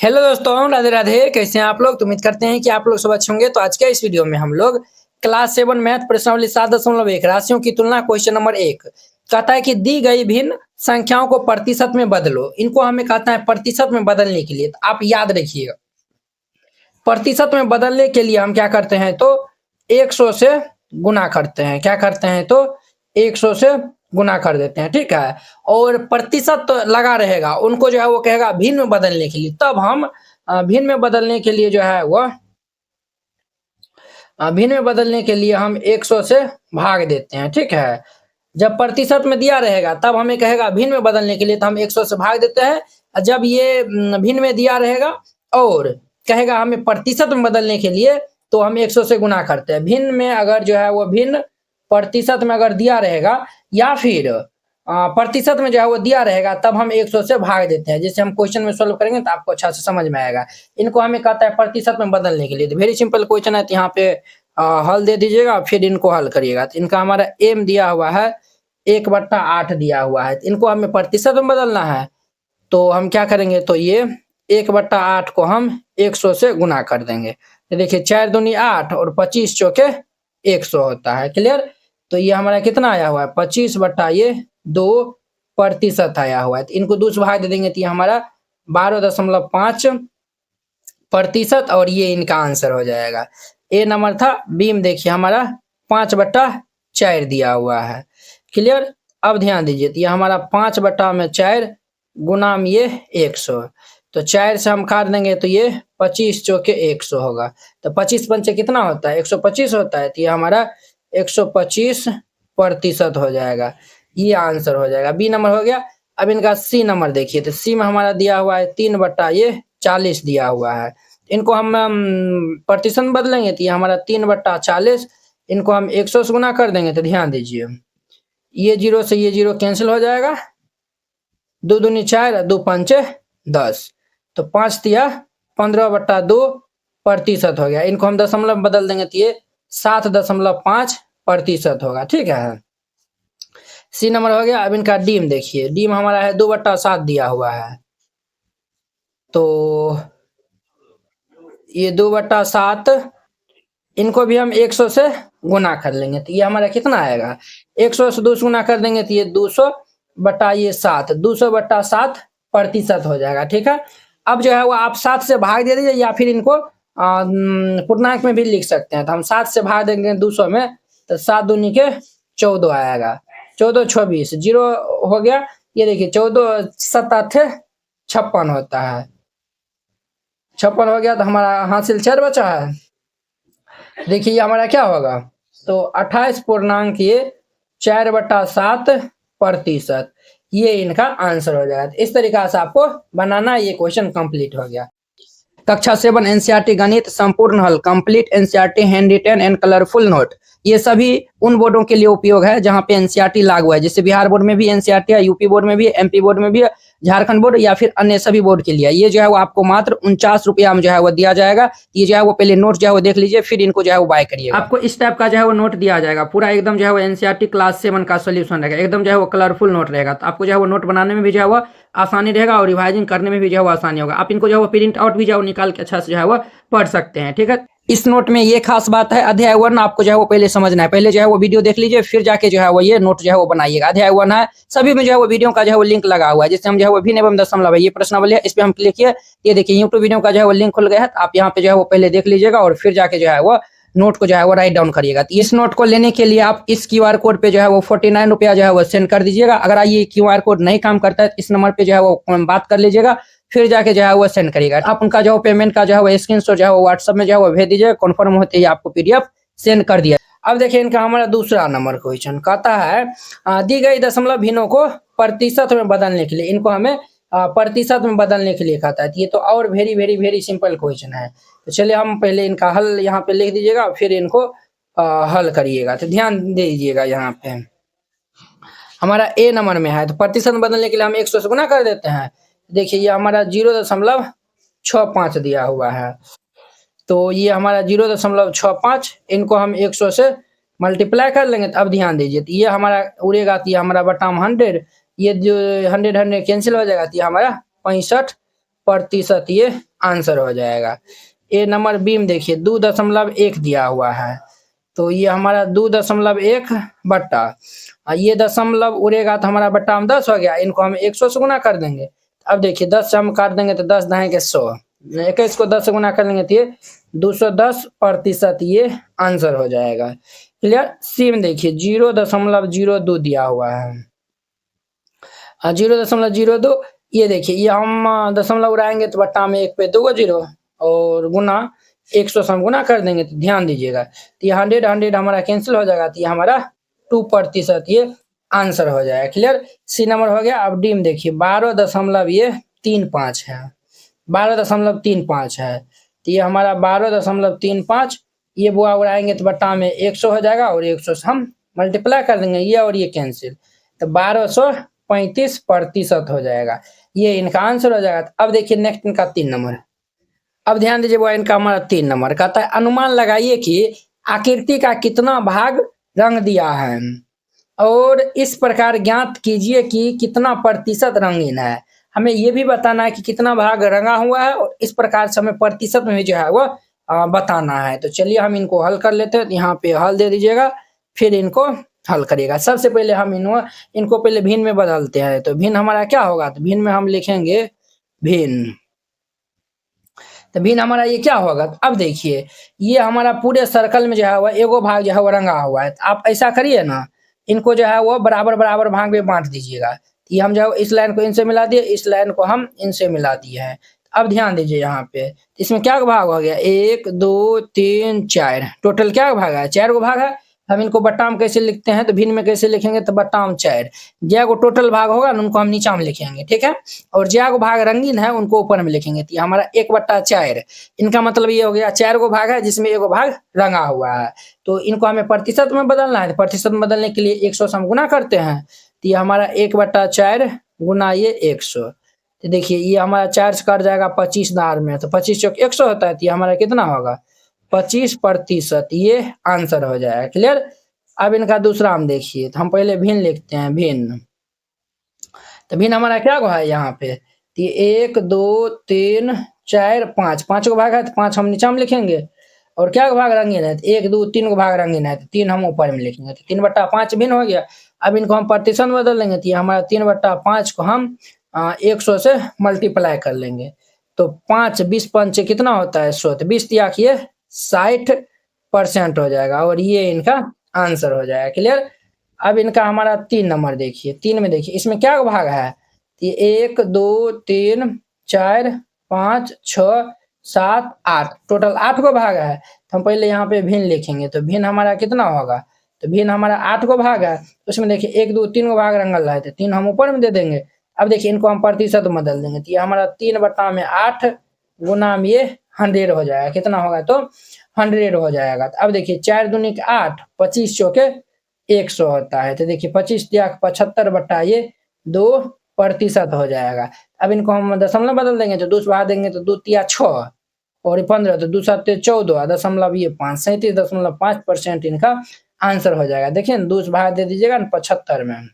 Hello दोस्तों, राधे राधे। कैसे हैं आप लोग? तो उम्मीद करते हैं कि आप लोग सब अच्छे होंगे। तो आज के इस वीडियो में हम लोग क्लास 7 मैथ प्रश्नावली 7.1 राशियों की तुलना क्वेश्चन नंबर 1 कहता है कि दी गई भिन्न संख्याओं को प्रतिशत में बदलो। इनको हमें कहता है प्रतिशत में बदलने के लिए। तो आप याद रखिएगा, प्रतिशत में बदलने के लिए हम क्या करते हैं तो 100 से गुना करते हैं। क्या करते हैं तो 100 से गुना कर देते हैं, ठीक है। और प्रतिशत तो लगा रहेगा, उनको जो है वो कहेगा भिन्न में बदलने के लिए। तब हम भिन्न में बदलने के लिए जो है वह भिन्न में बदलने के लिए हम 100 से भाग देते हैं, ठीक है। जब प्रतिशत में दिया रहेगा तब हमें कहेगा भिन्न में बदलने के लिए, तो हम 100 से भाग देते हैं। जब ये भिन्न में दिया रहेगा और कहेगा हमें प्रतिशत में बदलने के लिए, तो हम 100 से गुना करते हैं। भिन्न में अगर जो है वो भिन्न प्रतिशत में अगर दिया रहेगा या फिर प्रतिशत में जो है वो दिया रहेगा, तब हम 100 से भाग देते हैं। जैसे हम क्वेश्चन में सोल्व करेंगे तो आपको अच्छा से समझ में आएगा। इनको हमें कहता है प्रतिशत में बदलने के लिए। तो वेरी सिंपल क्वेश्चन है, तो यहाँ पे हल दे दीजिएगा, फिर इनको हल करिएगा। तो इनका हमारा एम दिया हुआ है 1/8 दिया हुआ है। तो इनको हमें प्रतिशत में बदलना है, तो हम क्या करेंगे तो ये 1/8 को हम 100 से गुना कर देंगे। तो देखिए 4 दूनी 8 और 25 चौके 100 होता है। क्लियर? तो ये हमारा कितना आया हुआ है 25/2% आया हुआ है। तो इनको 2 से भाग दे देंगे तो ये हमारा 12.5% और ये इनका आंसर हो जाएगा। ए नंबर था। बी में देखिए हमारा 5/4 दिया हुआ है। क्लियर? अब ध्यान दीजिए, तो ये हमारा 5/4 गुना में ये 100, तो 4 से हम काट देंगे तो ये 25 चौके 100 होगा। तो 25 पंचे कितना होता है 125 होता है। तो ये हमारा 125% हो जाएगा। ये आंसर हो जाएगा। बी नंबर हो गया। अब इनका सी नंबर देखिए, तो सी में हमारा दिया हुआ है 3/40 दिया हुआ है। इनको हम प्रतिशत में बदलेंगे तो ये हमारा 3/40, इनको हम 100 से गुना कर देंगे। तो ध्यान दीजिए, ये 0 से ये 0 कैंसिल हो जाएगा। 2 दूनी 4, 2 पंचे 10, तो 5 तिया 15/2% हो गया। इनको हम दशमलव बदल देंगे तो ये 7.5% होगा, ठीक है। सी नंबर हो गया। अब इनका डी में देखिए, डी में हमारा है 2/7 दिया हुआ है। तो ये 2/7, इनको भी हम 100 से गुना कर लेंगे। तो ये हमारा कितना आएगा 100 से 200 गुना कर देंगे तो ये 200/7, 200/7% हो जाएगा, ठीक है। अब जो है वो आप 7 से भाग दे दीजिए या फिर इनको पूर्णांक में भी लिख सकते हैं। तो हम 7 से भाग देंगे 200 में, तो 7 दूनी के 14 आएगा। 14 24 0 हो गया। ये देखिए 14 7 8 56 होता है। 56 हो गया। तो हमारा हासिल 4 बचा है। देखिए ये हमारा क्या होगा तो 28.4/7%, ये इनका आंसर हो जाएगा। इस तरीका से आपको बनाना, ये क्वेश्चन कंप्लीट हो गया। कक्षा 7 एनसीईआरटी गणित संपूर्ण हल complete NCERT hand written and colourful note, ये सभी उन बोर्डों के लिए उपयोग है जहां पे एनसीईआरटी लागू है। जैसे बिहार बोर्ड में भी एनसीईआरटी है, यूपी बोर्ड में भी, एमपी बोर्ड में भी, झारखंड बोर्ड या फिर अन्य सभी बोर्ड के लिए। ये जो है वो आपको मात्र 49 रुपया में जो है वो दिया जाएगा। ये जो है वो पहले नोट जो है वो देख लीजिए, फिर इनको जो है वो बाय करिए। आपको इस टाइप का जो है वो नोट दिया जाएगा, पूरा एकदम जो है वो एनसीईआरटी क्लास 7 का सोल्यूशन रहेगा, एकदम जो है वो कलरफुल नोट रहेगा। तो आपको जो है वो नोट बनाने में भी जो है वो आसानी रहेगा और रिवाइजिंग करने में भी जो है वो आसानी होगा। आप इनको जो है वो प्रिंट आउट भी जो है निकाल के अच्छा से जो है वो पढ़ सकते हैं, ठीक है। इस नोट में ये खास बात है, अध्याय 1 आपको जो है वो पहले समझना है। पहले जो है वो वीडियो देख लीजिए, फिर जाके जो है वो ये नोट जो है वो बनाइएगा। अध्याय 1 है, सभी में जो है वो वीडियो का जो है वो लिंक लगा हुआ है। जैसे हम जो है वो भिन्न एवं दशमलव है, ये प्रश्नावली है, इस पे हम क्लिक किए, ये देखिए यूट्यूब वीडियो का जो है वो लिंक खुल गया है। आप यहाँ पे जो है वो पहले देख लीजिएगा और फिर जाके जो है वो नोट को जो है वो राइट डाउन करिएगा। तो इस नोट को लेने के लिए आप इस क्यूआर कोड पे जो है वो 49 रुपया जो है वो सेंड कर दीजिएगा। अगर ये क्यूआर कोड नहीं काम करता है, इस नंबर पे जो है वो बात कर लीजिएगा, फिर जाके जो है वो सेंड करिएगा। आप उनका जो पेमेंट का जो है वो स्क्रीनशॉट जो है वो व्हाट्सएप में जो है वो भेज दीजिएगा। कन्फर्म होते ही आपको पीडीएफ सेंड कर दिया। अब देखिए इनका हमारा दूसरा नंबर क्वेश्चन कहता है दी गई दशमलव भिन्नों को प्रतिशत में बदलने के लिए। इनको हमें प्रतिशत में बदलने के लिए कहता है। ये तो और very very very simple question है। तो चलिए हम पहले इनका हल यहाँ पे लिख दीजिएगा, फिर इनको हल करिएगा। तो ध्यान दीजिएगा, यहाँ पे हमारा ए नंबर में है, तो प्रतिशत में बदलने के लिए हम 100 से गुना कर देते हैं। देखिए ये हमारा 0.65 दिया हुआ है। तो ये हमारा 0.65, इनको हम 100 से मल्टीप्लाई कर लेंगे। तो अब ध्यान दीजिए, तो ये हमारा उड़ेगा, तो ये हमारा बटाम 100, ये जो 100 कैंसिल हो जाएगा, तो ये हमारा 65 प्रतिशत ये आंसर हो जाएगा। ए नंबर बी में देखिए 2.1 दिया हुआ है, तो ये हमारा 2.1 बट्टा ये दशमलव उड़ेगा तो हमारा बट्टा में 10 हो गया, इनको हम 100 से गुना कर देंगे। अब देखिए 10 से हम काट देंगे तो 10 दहाई के 100, 21 को 10 से गुना कर देंगे तो ये 210% ये आंसर हो जाएगा। क्लियर। सी में देखिए 0.02 दिया हुआ है, 0.02 ये देखिए ये हम दशमलव उड़ाएंगे तो बट्टा में 1 पे 2 जीरो और गुना 100 से हम गुना कर देंगे, तो ध्यान दीजिएगा तो ये 100 हमारा कैंसिल हो जाएगा, तो ये हमारा 2% ये आंसर हो जाएगा। क्लियर। सी नंबर हो गया। अब डी में देखिए 12.35 है, 12.35 है, तो ये हमारा 12.35 ये बुआ उड़ाएंगे तो बट्टा में 100 हो जाएगा और 100 से हम मल्टीप्लाई कर देंगे ये और ये कैंसिल, तो 1235% हो जाएगा, ये इनका आंसर हो जाएगा। अब देखिए नेक्स्ट इनका 3 नंबर। अब ध्यान दीजिए वो इनका हमारा 3 नंबर कहता है अनुमान लगाइए कि आकृति का कितना भाग रंग दिया है और इस प्रकार ज्ञात कीजिए कि कितना प्रतिशत रंगीन है। हमें ये भी बताना है कि कितना भाग रंगा हुआ है और इस प्रकार से हमें प्रतिशत में जो है वो बताना है। तो चलिए हम इनको हल कर लेते हैं, यहाँ पे हल दे दीजिएगा फिर इनको हल करिएगा। सबसे पहले हम इनको पहले भिन्न में बदलते हैं, तो भिन्न हमारा क्या होगा, तो भिन्न में हम लिखेंगे भिन्न, तो भिन्न हमारा ये क्या होगा। अब देखिए ये हमारा पूरे सर्कल में जो है वो एगो भाग जो है वो रंगा हुआ है, तो आप ऐसा करिए ना इनको जो है वो बराबर बराबर भाग में बांट दीजिएगा। ये हम जो है इस लाइन को इनसे मिला दिए, इस लाइन को हम इनसे मिला दिए हैं। अब ध्यान दीजिए यहाँ पे इसमें क्या भाग हो गया, 1 2 3 4, टोटल क्या भाग है, 4 गो भाग है। हम इनको बट्टा में कैसे लिखते हैं, तो भिन्न में कैसे लिखेंगे, तो बट्टा में 4, जय को टोटल भाग होगा ना उनको हम नीचा में लिखेंगे, ठीक है, और जय को भाग रंगीन है उनको ऊपर में लिखेंगे। तो हमारा 1/4, इनका मतलब ये हो गया 4 गो भाग है जिसमें एगो भाग रंगा हुआ है। तो इनको हमें प्रतिशत में बदलना है, तो प्रतिशत में बदलने के लिए 100 से हम गुना करते हैं, तो ये हमारा 1/4 गुना ये 100, तो देखिए ये हमारा 4 से कट जाएगा 25 दार में, तो 25 चौक 100 होता है, तो ये हमारा कितना होगा 25% ये आंसर हो जाएगा। क्लियर। अब इनका दूसरा हम देखिए, तो हम पहले भिन्न लिखते हैं, भिन्न, तो भिन्न हमारा क्या है यहाँ पे, तो 1 2 3 4 5, 5 को भाग है तो 5 हम नीचा में लिखेंगे, और क्या भाग रंगीन है, 1 2 3 को भाग रंगीन है तो 3 हम ऊपर में लिखेंगे, तो 3/5 भिन्न हो गया। अब इनको हम प्रतिशत बदल देंगे, तो हमारा 3/5 को हम 100 से मल्टीप्लाई कर लेंगे, तो 5 20 पंचे कितना होता है 100, तो 20 दिया कि 60% हो जाएगा और ये इनका आंसर हो जाएगा। क्लियर। अब इनका हमारा 3 नंबर देखिए, 3 में देखिए इसमें क्या भाग है, 1 2 3 4 5 6 7 8, टोटल 8 को भाग है। तो हम पहले यहाँ पे भिन्न लिखेंगे, तो भिन्न हमारा कितना होगा, तो भिन्न हमारा 8 को भाग है, उसमें देखिए 1 2 3 को भाग रंगल है, तो 3 हम ऊपर में दे देंगे। अब देखिए इनको हम प्रतिशत बदल देंगे, तो ये हमारा 3/8 गुना में ये 100 हो जाएगा, कितना होगा, तो 100 हो जाएगा। तो अब देखिए 4 दूनी 8, 25 चौके 100 होता है, तो देखिए 25 दिया 75 बट्टा ये 2% हो जाएगा। अब इनको हम दशमलव बदल देंगे, तो 2 से भाग देंगे तो 2 तिया 6 और 15, तो 2 7 14 दशमलव ये 5, 37.5% इनका आंसर हो जाएगा। देखिए 2 से भाग दे दीजिएगा ना 75 में,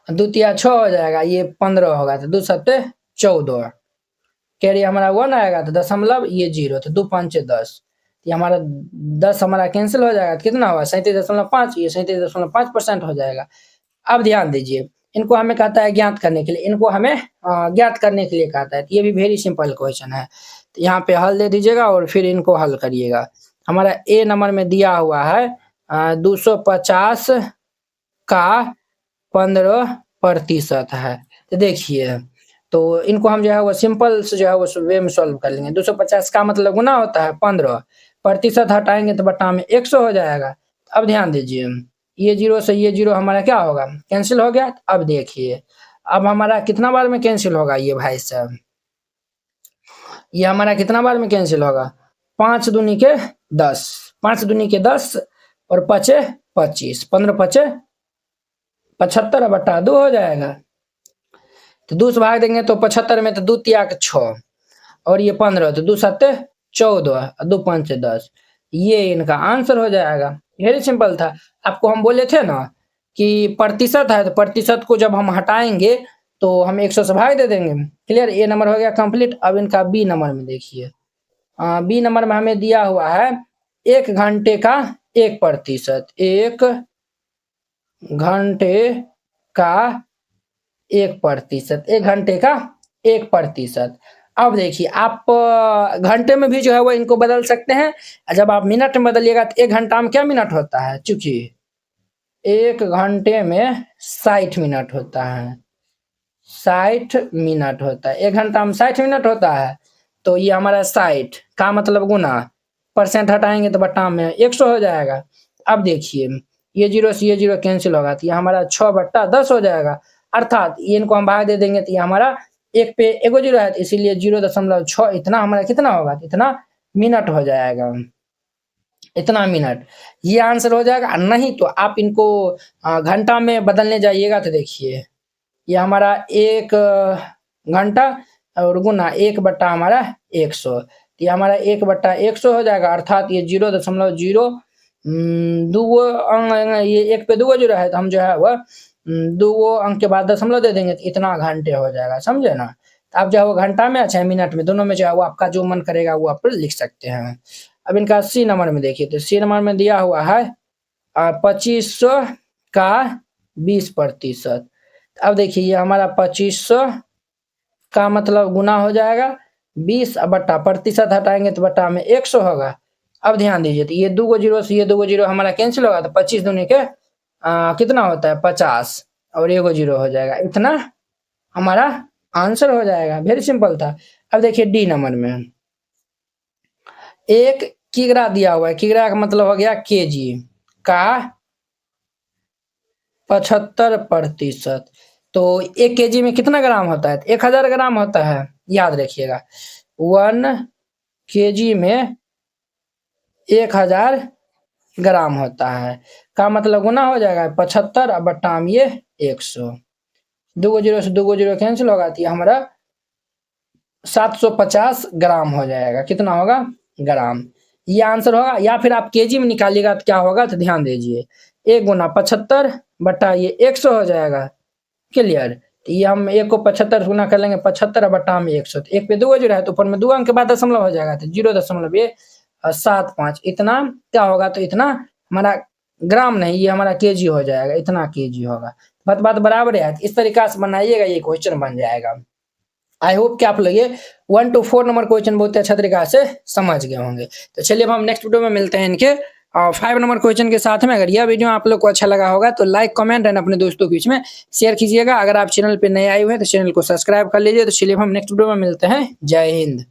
2 तिया 6 हो जाएगा, ये 15 होगा, तो 2 7 14, कैरी हमारा 1 आएगा, तो दशमलव ये 0, तो 2 5 10, ये हमारा 10 हमारा कैंसिल हो जाएगा, तो कितना होगा 37.5, ये 37.5% हो जाएगा। अब ध्यान दीजिए इनको हमें कहता है ज्ञात करने के लिए, इनको हमें ज्ञात करने के लिए कहता है, तो ये भी वेरी सिंपल क्वेश्चन है, तो यहाँ पे हल दे दीजिएगा और फिर इनको हल करिएगा। हमारा ए नंबर में दिया हुआ है 250 का 15% है, तो देखिए तो इनको हम जो है वो सिंपल से जो है वो वे में सॉल्व कर लेंगे। 250 का मतलब गुना होता है 15, प्रतिशत हटाएंगे तो बट्टा में 100 हो जाएगा। अब ध्यान दीजिए ये 0 से ये 0 हमारा क्या होगा, कैंसिल हो गया। अब देखिए अब हमारा कितना बार में कैंसिल होगा ये भाई साहब, ये हमारा कितना बार में कैंसिल होगा, 5 दूनी के 10, 5 दूनी के 10 और 5 25, 15 5 75 बट्टा 2 हो जाएगा, तो 2 से भाग देंगे तो 75 में तो 2 तिया 6 और ये 15, तो 2 7 14 और 2 5 10, ये इनका आंसर हो जाएगा। वेरी सिंपल था। आपको हम बोले थे ना कि प्रतिशत है, तो प्रतिशत को जब हम हटाएंगे तो हम 100 से भाग दे देंगे। क्लियर, ए नंबर हो गया कंप्लीट। अब इनका बी नंबर में देखिए, बी नंबर में हमें दिया हुआ है 1 घंटे का 1%, 1 घंटे का 1%, 1 घंटे का 1%। अब देखिए आप घंटे में भी जो है वो इनको बदल सकते हैं। जब आप मिनट में बदलिएगा तो 1 घंटा में क्या मिनट होता है, चूंकि 1 घंटे में 60 मिनट होता है, 60 मिनट होता है, 1 घंटा में 60 मिनट होता है। तो ये हमारा 60 का मतलब गुना, परसेंट हटाएंगे तो बट्टा में 100 हो जाएगा। अब देखिए ये 0 से ये 0 कैंसिल होगा तो ये हमारा 6/10 हो जाएगा। अर्थात ये इनको हम भाग दे देंगे तो ये हमारा 1 पे एगो 0 है, तो इसीलिए 0.6 इतना हमारा कितना होगा, इतना मिनट हो जाएगा, इतना मिनट, ये आंसर हो जाएगा। नहीं तो आप इनको घंटा में बदलने जाइएगा तो देखिए ये हमारा 1 घंटा और गुना 1 बट्टा हमारा 100, तो ये हमारा 1/100 हो जाएगा। अर्थात ये 0.0 2 अंक, ये 1 पे 2 0 है तो हम जो है वह 2 अंक के बाद दशमलव दे देंगे तो इतना घंटे हो जाएगा, समझे ना। तो आप जो है वो घंटा में अच्छा मिनट में, दोनों में जो है वो आपका जो मन करेगा वो आप लिख सकते हैं। अब इनका सी नंबर में देखिए, तो सी नंबर में दिया हुआ है 2500 का 20%। अब देखिए ये हमारा 2500 का मतलब गुना हो जाएगा 20 बट्टा प्रतिशत हटाएंगे तो बट्टा में 100 होगा। अब ध्यान दीजिए तो ये 2 जीरो से ये 2 जीरो हमारा कैंसिल होगा तो 25 दूनी के कितना होता है 50 और 1 जीरो हो जाएगा, इतना हमारा आंसर हो जाएगा। वेरी सिंपल था। अब देखिए डी नंबर में एक किग्रा दिया हुआ है, किग्रा का मतलब हो गया केजी का 75%। तो 1 केजी में कितना ग्राम होता है, 1000 ग्राम होता है, याद रखिएगा 1 केजी में 1000 ग्राम होता है, का मतलब गुना हो जाएगा 75 बट्टा में ये 100, 2 जीरो से 2 जीरो कैंसिल होगा तो हमारा 750 ग्राम हो जाएगा, कितना होगा ग्राम, ये आंसर होगा। या फिर आप केजी में निकालिएगा तो क्या होगा, तो ध्यान दीजिए 1 गुना 75 बट्टा ये 100 हो जाएगा। क्लियर, तो ये हम 1 को 75 गुना कर लेंगे 75 बट्टा में 100, तो 1 पे 2 जीरो है तो ऊपर में 2 अंक के बाद दशमलव हो जाएगा तो 0.75, इतना क्या होगा, तो इतना हमारा ग्राम नहीं, ये हमारा केजी हो जाएगा, इतना केजी होगा। बात बराबर है। इस तरीका से बनाइएगा, ये क्वेश्चन बन जाएगा। आई होप कि आप लोग ये 1 to 4 नंबर क्वेश्चन बहुत अच्छा तरीका से समझ गए होंगे। तो चलिए अब हम नेक्स्ट वीडियो में मिलते हैं इनके 5 नंबर क्वेश्चन के साथ में। अगर यह वीडियो आप लोग को अच्छा लगा होगा तो लाइक कमेंट एंड अपने दोस्तों के बीच में शेयर कीजिएगा। अगर आप चैनल पे नए आए हुए हैं तो चैनल को सब्सक्राइब कर लीजिए। तो चलिए हम नेक्स्ट वीडियो में मिलते हैं। जय हिंद।